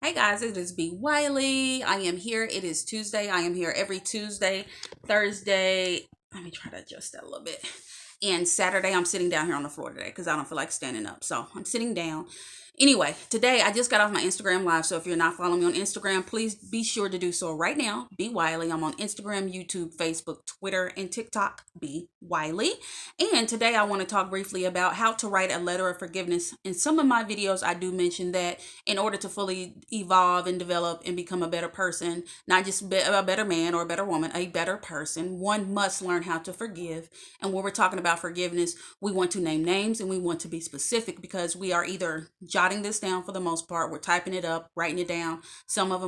Hey guys, it is B. Wiley. I am here. It is Tuesday. I am here every Tuesday, Thursday. Let me try to adjust that a little bit. And Saturday, I'm sitting down here on the floor today because I don't feel like standing up. So I'm sitting down. Anyway, today I just got off my Instagram live. So if you're not following me on Instagram, please be sure to do so right now. B. Wiley. I'm on Instagram, YouTube, Facebook, Twitter, and TikTok. B. Wiley. And today I want to talk briefly about how to write a letter of forgiveness. In some of my videos, I do mention that in order to fully evolve and develop and become a better person, not just a better man or a better woman, a better person, one must learn how to forgive. And when we're talking about forgiveness, we want to name names and we want to be specific because we are either jotting this down for the most part, we're typing it up, writing it down. Some of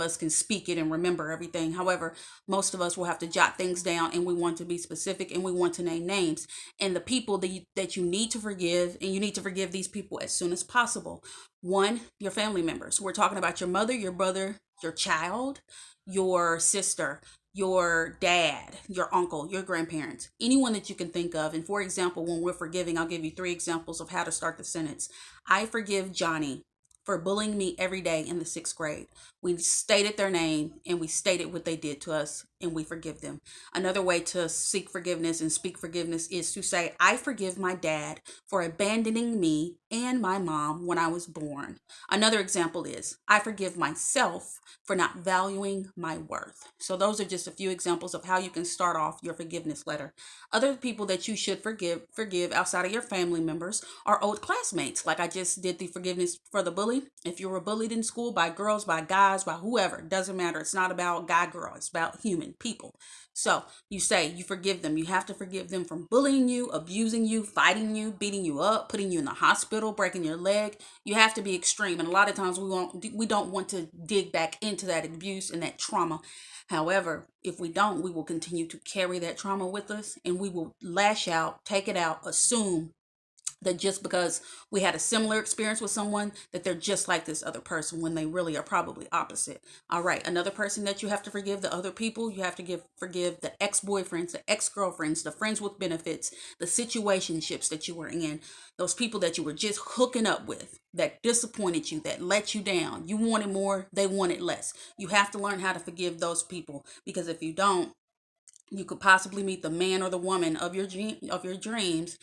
us can speak it and remember everything. However, most of us will have to jot things down and we want to be specific and we want to name names. And the people that you need to forgive, and you need to forgive these people as soon as possible. One, your family members. We're talking about your mother, your brother, your child, your sister, your dad, your uncle, your grandparents, anyone that you can think of. And for example, when we're forgiving, I'll give you 3 examples of how to start the sentence. I forgive Johnny for bullying me every day in the 6th grade. We stated their name and we stated what they did to us and we forgive them. Another way to seek forgiveness and speak forgiveness is to say, I forgive my dad for abandoning me and my mom when I was born. Another example is, I forgive myself for not valuing my worth. So those are just a few examples of how you can start off your forgiveness letter. Other people that you should forgive outside of your family members are old classmates. Like I just did the forgiveness for the bully. If you were bullied in school by girls, by guys, by whoever, it doesn't matter. It's not about guy, girl. It's about human people. So you say you forgive them. You have to forgive them from bullying you, abusing you, fighting you, beating you up, putting you in the hospital, breaking your leg. You have to be extreme. And a lot of times we don't want to dig back into that abuse and that trauma. However, if we don't, we will continue to carry that trauma with us and we will lash out, take it out, assume that just because we had a similar experience with someone that they're just like this other person when they really are probably opposite. All right, another person that you have to forgive, the other people you have to forgive the ex-boyfriends, the ex-girlfriends, the friends with benefits, the situationships that you were in, those people that you were just hooking up with that disappointed you, that let you down. You wanted more, they wanted less. You have to learn how to forgive those people because if you don't, you could possibly meet the man or the woman of your dreams,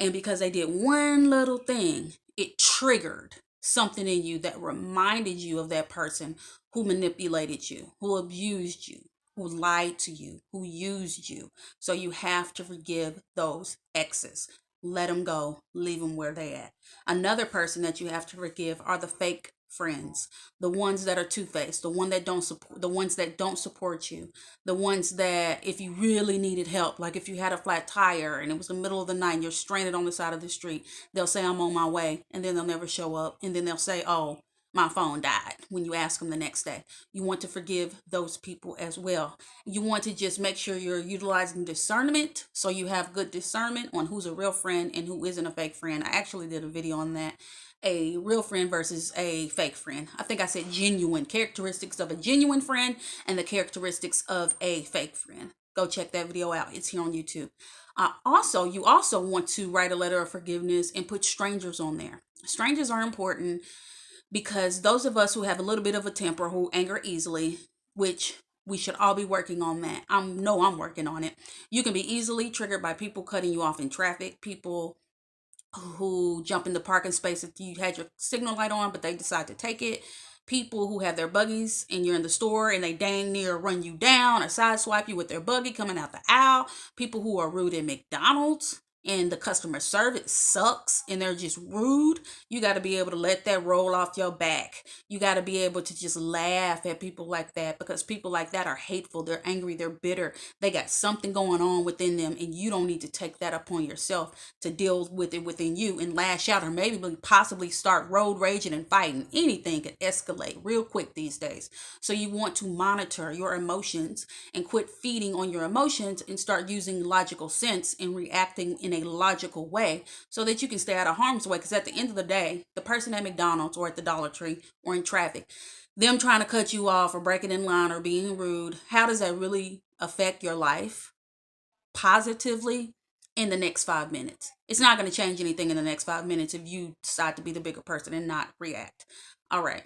and because they did one little thing, it triggered something in you that reminded you of that person who manipulated you, who abused you, who lied to you, who used you. So you have to forgive those exes. Let them go, leave them where they at. Another person that you have to forgive are the fake friends, the ones that are two-faced, the ones that don't support you, the ones that if you really needed help, like if you had a flat tire and it was the middle of the night and you're stranded on the side of the street, they'll say, I'm on my way, and then they'll never show up, and then they'll say, oh, my phone died when you ask them the next day. You want to forgive those people as well. You want to just make sure you're utilizing discernment so you have good discernment on who's a real friend and who isn't a fake friend. I actually did a video on that, a real friend versus a fake friend. I think I said genuine, characteristics of a genuine friend and the characteristics of a fake friend. Go check that video out. It's here on YouTube. You also want to write a letter of forgiveness and put strangers on there. Strangers are important because those of us who have a little bit of a temper, who anger easily, which we should all be working on that. I'm working on it. You can be easily triggered by people cutting you off in traffic, people who jump in the parking space if you had your signal light on, but they decide to take it. People who have their buggies and you're in the store and they dang near run you down or sideswipe you with their buggy coming out the aisle. People who are rude at McDonald's and the customer service sucks and they're just rude. You got to be able to let that roll off your back. You got to be able to just laugh at people like that because people like that are hateful. They're angry. They're bitter. They got something going on within them and you don't need to take that upon yourself to deal with it within you and lash out or maybe possibly start road raging and fighting. Anything could escalate real quick these days. So you want to monitor your emotions and quit feeding on your emotions and start using logical sense and reacting in a logical way so that you can stay out of harm's way. Because at the end of the day, the person at McDonald's or at the Dollar Tree or in traffic, them trying to cut you off or breaking in line or being rude, how does that really affect your life positively in the next 5 minutes? It's not going to change anything in the next 5 minutes if you decide to be the bigger person and not react. All right.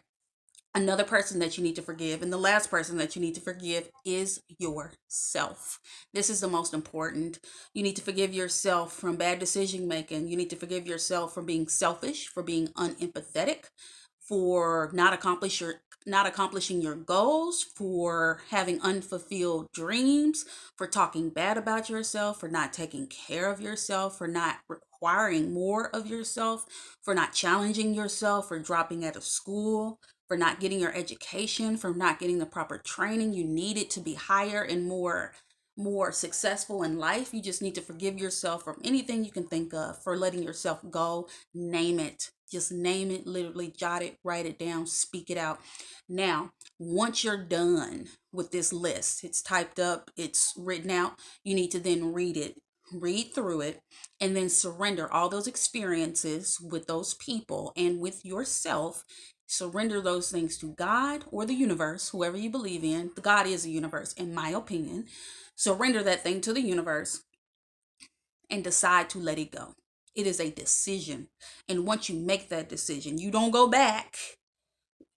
Another person that you need to forgive, and the last person that you need to forgive is yourself. This is the most important. You need to forgive yourself from bad decision making. You need to forgive yourself for being selfish, for being unempathetic, for not accomplishing your goals, for having unfulfilled dreams, for talking bad about yourself, for not taking care of yourself, for not requiring more of yourself, for not challenging yourself, for dropping out of school, for not getting your education, for not getting the proper training you needed to be higher and more successful in life. You just need to forgive yourself from anything you can think of, for letting yourself go. Name it. Just name it, literally jot it, write it down, speak it out. Now, once you're done with this list, it's typed up, it's written out, you need to then read it, read through it, and then surrender all those experiences with those people and with yourself. Surrender those things to God or the universe, whoever you believe in. The God is the universe, in my opinion. Surrender that thing to the universe and decide to let it go. It is a decision. And once you make that decision, you don't go back.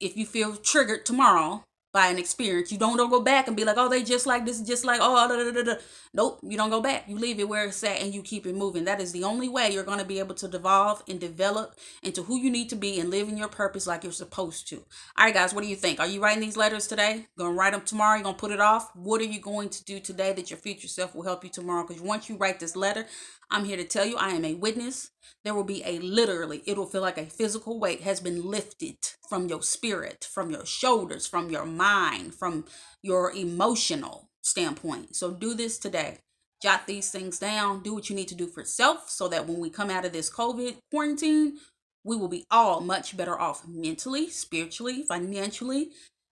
If you feel triggered tomorrow by an experience, you don't go back and be like, oh, they just like this, just like, oh, da, da, da, da. Nope, you don't go back. You leave it where it's at and you keep it moving. That is the only way you're going to be able to devolve and develop into who you need to be and live in your purpose like you're supposed to. All right, guys, what do you think? Are you writing these letters today? Going to write them tomorrow? You're going to put it off? What are you going to do today that your future self will help you tomorrow? Because once you write this letter, I'm here to tell you, I am a witness. There will be literally, it will feel like a physical weight has been lifted from your spirit, from your shoulders, from your mind, from your emotional standpoint. So do this today. Jot these things down. Do what you need to do for self so that when we come out of this COVID quarantine, we will be all much better off mentally, spiritually, financially,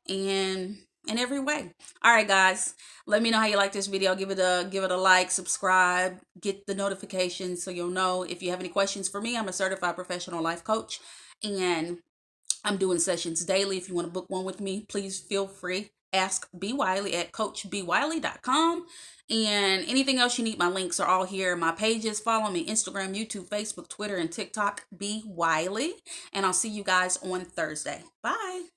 and in every way. All right, guys, let me know how you like this video. Give it a like, subscribe, get the notifications so you'll know. If you have any questions for me, I'm a certified professional life coach, and I'm doing sessions daily. If you want to book one with me, please feel free. Ask B. Wiley at coachbwiley.com. And anything else you need, my links are all here. My pages, follow me, Instagram, YouTube, Facebook, Twitter, and TikTok, B. Wiley. And I'll see you guys on Thursday. Bye.